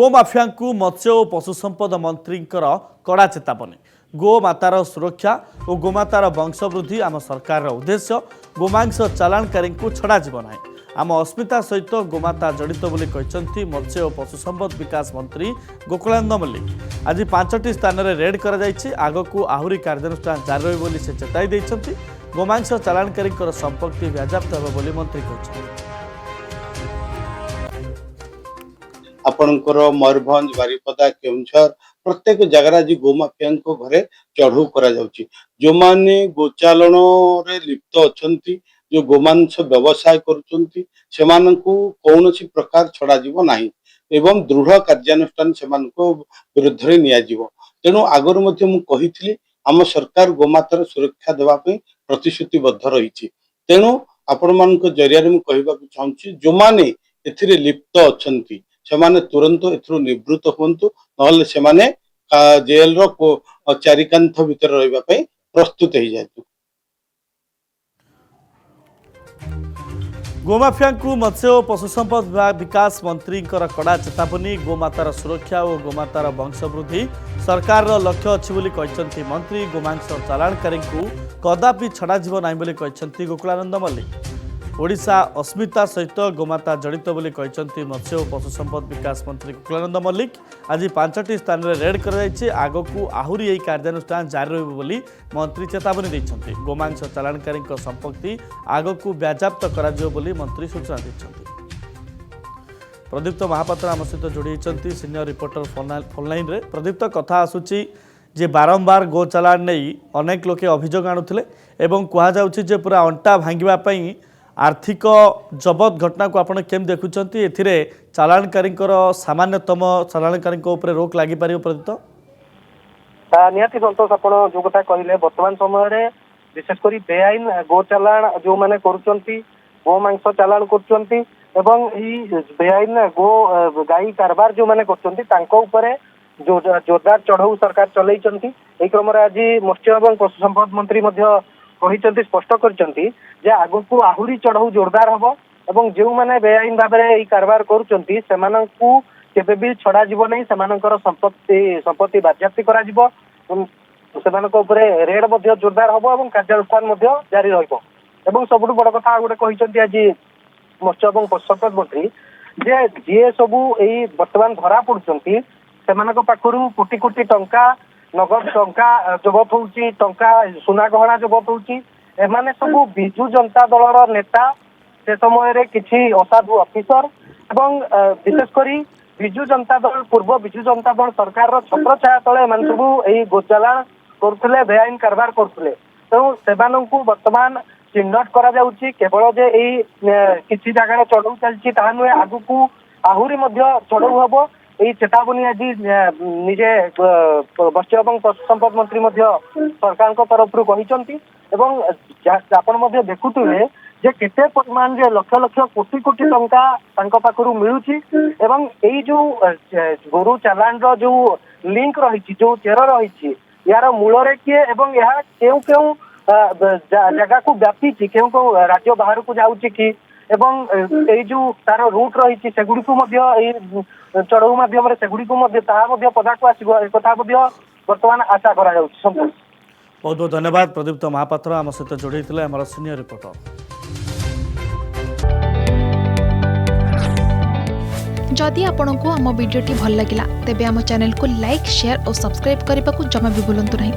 गोमाफिया मत्स्य और पशु संपद मंत्री कड़ा चेतावनी। गोमातार सुरक्षा और गोमातार वंशवृद्धि आम सरकार उद्देश्य। गोमांस चालाणकारी छड़ा ना। आम अस्मिता सहित गोमाता जड़ित बोली कहते मत्स्य और पशु संपद विकास मंत्री गोकुलानंद मल्लिक। आज 5टी स्थान में रेड आगक आहरी कार्यानुष्ठान जारी रही से चेताई देते। गोमांस चालाणकारी संपत्ति बाजेयाप्त होब बोली मंत्री कहते। आपणकर मयूरभंज बारिपदा केउंझर प्रत्येक जगह आज गोमाफिया घरे चढ़ऊ करा जाउची। जो माने गोचालन रे लिप्त अछंती, जो गोमांस व्यवसाय करुचंती, सेमानंकु कौनसी प्रकार छड़ा जीवो नाही एवं दृढ़ कार्यानुष्ठान सेमानंको विरुद्ध रे निया जीवो। तेणु आगरु मध्ये मु कहितली आम सरकार गोमातार सुरक्षा देवा पे प्रतिश्रुतिबद्ध रहिछि। तेणु आपण मानक जरिया रे मु कहिबाकु चाहूची जो माने एथिरे लिप्त अछंती सेमाने तुरंत एथरु निवृत्त हुंतु, नहले सेमाने जेल रो चारिकांथ भीतर रहिबा पई प्रस्तुत हो जातु। गोमाफिया मत्स्य और पशु संपद विकास मंत्री कड़ा चेतावनी। गोमातार सुरक्षा और गोमातार वंशवृद्धि सरकार लक्ष्य अच्छी बोली कहते मंत्री। गोमांस चालाणकारी कदापि छड़ा ना बोली कहते गोकुलानंद मल्लिक। ओडिशा अस्मिता सहित गोमाता जड़ित बोली कहते मत्स्य और पशु संपद विकास मंत्री गोकुलानंद मल्लिक। आज 5टी स्थान में रेड आगक आहरी यही कार्यानुष्ठान जारी रही बोली मंत्री चेतावनी देते। गोमांस चालाणकारी संपत्ति आगक बाजेयाप्त कर मंत्री सूचना देते। प्रदीप्त महापात्र आम सहित जोड़ी सीनियर रिपोर्टर फोनलाइन रे। प्रदीप्त कथा आसूची जे बारंबार गो चालाण नहीं अनेक लोके अभियोग आणुथिले एवं कहुचे पूरा अंटा भांगिबा आर्थिक जबत घटना को आपण केम देखुंत एथिरे चालाणकारी सामान्यतम चालाणकारी रोक लगी पार। प्रदीप्त निहाती संतोष आप जो कथा कहले वर्तमान समय विशेषकर बेआईन गो चालाण जो मैंने गो मांस चालाण कर बेआईन गो गाई कारबार जो मैंने कर जोरदार चढ़ऊ सरकार चलई। क्रम आज मत्स्य और पशु संपद मंत्री स्पष्ट कर आगक आहरी चढ़ऊ जोरदार हम और जो मैंने बेआईन भाव में कारबार कर भी छड़ा जीव नहीं। संपत्ति बाजेयाप्ति करा जीवो। रेड जोरदार हम और कार्यानुष्ठान जारी रही। सबुठ बड़ कथा गोटे आज मत्स्य और पशु संपद मंत्री जे जी सबू यही बर्तमान धरा पड़ुंट पाखु कोटी कोटी टंका नगद टंका जबत होउची, टंका सुना गहना जबत होउची। एमाने सबू बिजु जनता दलर नेता से समय किछि असाधु अफिसर एवं विशेषकर बिजु जनता दल पूर्व बिजु जनता दल सरकार छत्र छाया तले एमाने सबू एही गोचालाण करथुले, बेआईन कारबार करथुले। तेणु सेमानंकु वर्तमान चिन्हट करा जाउची। केवल जे एही किछि जगह चढ़ऊ चलछि ताहा नुहे, आगुकु आहुरी मध्य चढ़ऊ हबो। यही चेतावनी आज निजे मत्स्य और पशु संपद मंत्री सरकार तरफ कहते देखुए जे केते परिमाण जे लक्ष लक्ष कोटी कोटी टंका पाखु मिलूची एवं यही जो गोरु चालाण रो जो लिंक रही जो चेर रही यार मूल किए एवं यह केउ केउ जगह को व्यापी केउ केउ राज्य बाहर को जाऊँगी कि एवं यही जो तार रूट रही सेगुड़ी चढ़ऊ माध्यम पदा को आसो एक बर्तमान आशा करा। बहुत बहुत धन्यवाद प्रदीप्त महापात्र आम सहित जोड़ी आम सीनियर रिपोर्टर। जदि आपंक आम भिडी भल लगा तेब आम चैनल को लाइक शेयर और सब्सक्राइब करने को जमा भी भूलु नहीं।